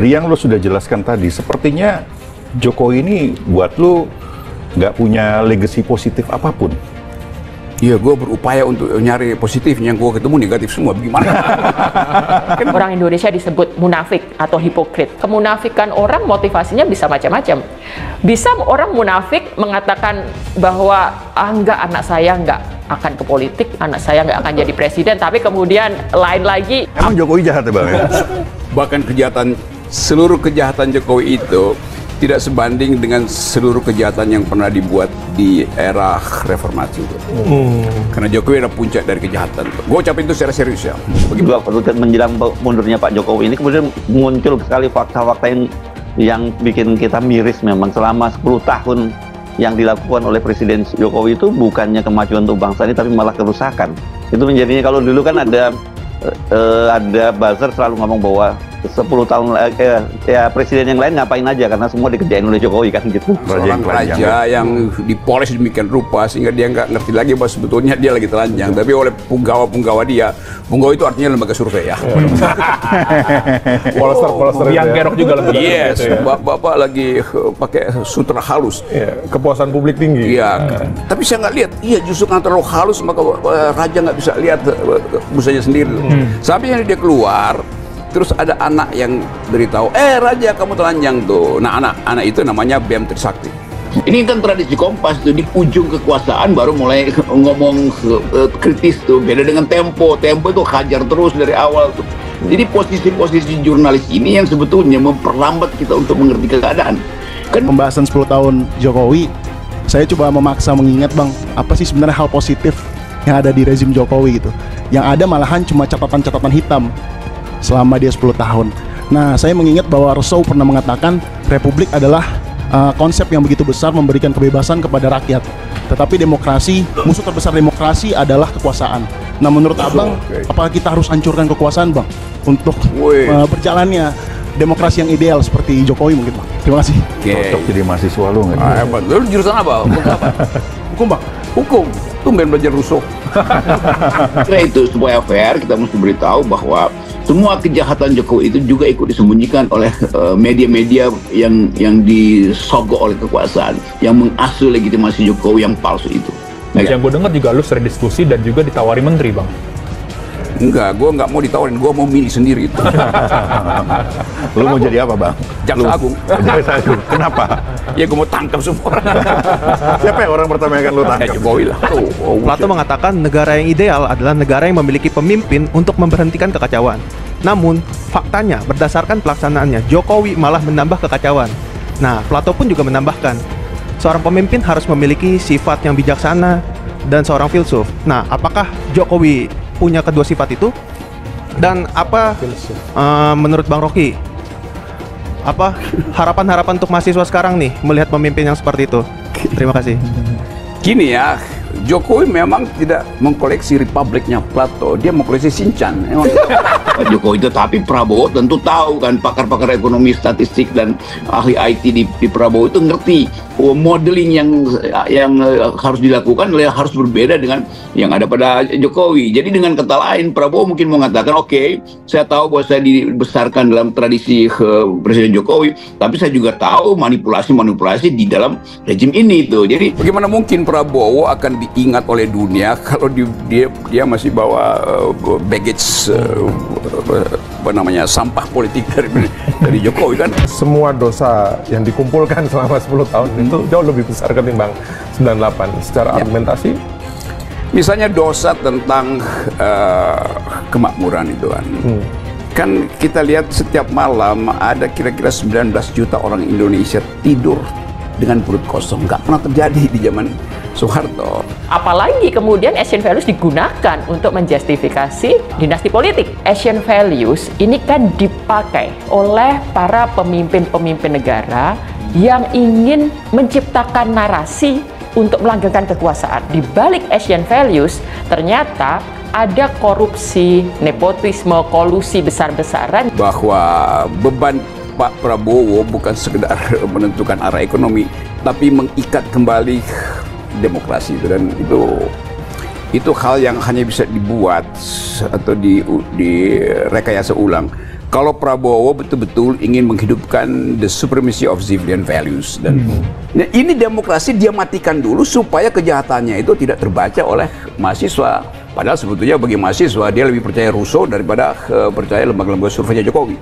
Dari yang lo sudah jelaskan tadi, sepertinya Jokowi ini buat lo nggak punya legacy positif apapun. Iya, gue berupaya untuk nyari positifnya, yang gue ketemu negatif semua. Bagaimana? Orang Indonesia disebut munafik atau hipokrit. Kemunafikan orang motivasinya bisa macam-macam. Bisa orang munafik mengatakan bahwa enggak, anak saya enggak akan ke politik, anak saya nggak akan jadi presiden, tapi kemudian lain lagi. Emang Jokowi jahat ya Bang? Bahkan seluruh kejahatan Jokowi itu tidak sebanding dengan seluruh kejahatan yang pernah dibuat di era reformasi itu. Karena Jokowi adalah puncak dari kejahatan. Gue ucapin itu secara serius ya. Begitu menjelang mundurnya Pak Jokowi ini, kemudian muncul sekali fakta-fakta yang bikin kita miris memang. Selama 10 tahun yang dilakukan oleh Presiden Jokowi itu bukannya kemajuan untuk bangsa ini, tapi malah kerusakan. Itu menjadinya, kalau dulu kan ada buzzer selalu ngomong bahwa 10 tahun ya presiden yang lain ngapain aja karena semua dikerjain oleh Jokowi kan gitu. Seorang raja yang dipoles demikian rupa sehingga dia nggak ngerti lagi bahwa sebetulnya dia lagi telanjang, tapi oleh punggawa dia, punggawa itu artinya lembaga survei ya. Polster yang kerok juga lembaga survei. Yes, bapak lagi pakai sutra halus. Kepuasan publik tinggi. Iya, tapi saya nggak lihat. Iya, justru karena terlalu halus maka raja nggak bisa lihat busanya sendiri. Sampai dia keluar. Terus ada anak yang beritahu, raja kamu telanjang tuh. Nah anak itu namanya BM Trisakti. Ini kan tradisi Kompas tuh, di ujung kekuasaan baru mulai ngomong kritis tuh. Beda dengan Tempo itu hajar terus dari awal tuh. Jadi posisi-posisi jurnalis ini yang sebetulnya memperlambat kita untuk mengerti keadaan. Kan pembahasan 10 tahun Jokowi, saya coba memaksa mengingat Bang, apa sih sebenarnya hal positif yang ada di rezim Jokowi gitu. Yang ada malahan cuma catatan-catatan hitam selama dia 10 tahun. Nah, saya mengingat bahwa Rousseau pernah mengatakan Republik adalah konsep yang begitu besar memberikan kebebasan kepada rakyat. Tetapi demokrasi, musuh terbesar demokrasi adalah kekuasaan. Nah, menurut Abang, apakah kita harus hancurkan kekuasaan Bang untuk berjalannya demokrasi yang ideal seperti Jokowi mungkin Bang? Terima kasih. Cocok jadi mahasiswa lu nggak? Lu jurusan apa? Hukum Bang. Hukum. Tumben belajar Rousseau. Kira itu supaya fair, kita mesti beritahu bahwa semua kejahatan Jokowi itu juga ikut disembunyikan oleh media-media yang disogok oleh kekuasaan, yang mengasuh legitimasi Jokowi yang palsu itu. Yang gue dengar juga lu sering diskusi dan juga ditawari menteri Bang. Enggak, gue nggak mau ditawarin, gue mau milih sendiri itu. Lu mau jadi apa Bang? Jaksa Agung. Jaksa Agung. Kenapa? Ya gue mau tangkap semua orang. Siapa yang orang pertama yang akan lu tangkap? Jokowi lah. Plato mengatakan negara yang ideal adalah negara yang memiliki pemimpin untuk memberhentikan kekacauan. Namun, faktanya berdasarkan pelaksanaannya, Jokowi malah menambah kekacauan. Nah, Plato pun juga menambahkan, seorang pemimpin harus memiliki sifat yang bijaksana dan seorang filsuf. Nah, apakah Jokowi punya kedua sifat itu? Dan apa menurut Bang Rocky, apa harapan-harapan untuk mahasiswa sekarang nih melihat pemimpin yang seperti itu? Terima kasih. Gini ya, Jokowi memang tidak mengkoleksi Republiknya Plato, dia mengkoleksi Shinchan. Jokowi itu, tapi Prabowo tentu tahu kan, pakar-pakar ekonomi, statistik dan ahli IT di Prabowo itu ngerti modeling yang harus dilakukan harus berbeda dengan yang ada pada Jokowi. Jadi dengan kata lain, Prabowo mungkin mengatakan, oke, saya tahu bahwa saya dibesarkan dalam tradisi Presiden Jokowi, tapi saya juga tahu manipulasi di dalam rejim ini tuh. Jadi bagaimana mungkin Prabowo akan diingat oleh dunia kalau dia masih bawa baggage sampah politik dari Jokowi kan? Semua dosa yang dikumpulkan selama 10 tahun itu jauh lebih besar ketimbang 98 secara argumentasi. Misalnya dosa tentang kemakmuran itu kan. Kan kita lihat setiap malam ada kira-kira 19 juta orang Indonesia tidur dengan perut kosong. Nggak pernah terjadi di zaman Soeharto. Apalagi kemudian Asian values digunakan untuk menjustifikasi dinasti politik. Asian values ini kan dipakai oleh para pemimpin-pemimpin negara yang ingin menciptakan narasi untuk melanggengkan kekuasaan. Di balik Asian values ternyata ada korupsi, nepotisme, kolusi besar-besaran. Bahwa beban Pak Prabowo bukan sekedar menentukan arah ekonomi, tapi mengikat kembali demokrasi itu, dan itu hal yang hanya bisa dibuat atau direkayasa ulang kalau Prabowo betul-betul ingin menghidupkan the supremacy of civilian values, dan nah, ini demokrasi dia matikan dulu supaya kejahatannya itu tidak terbaca oleh mahasiswa. Padahal sebetulnya bagi mahasiswa dia lebih percaya Rousseau daripada percaya lembaga-lembaga surveinya Jokowi.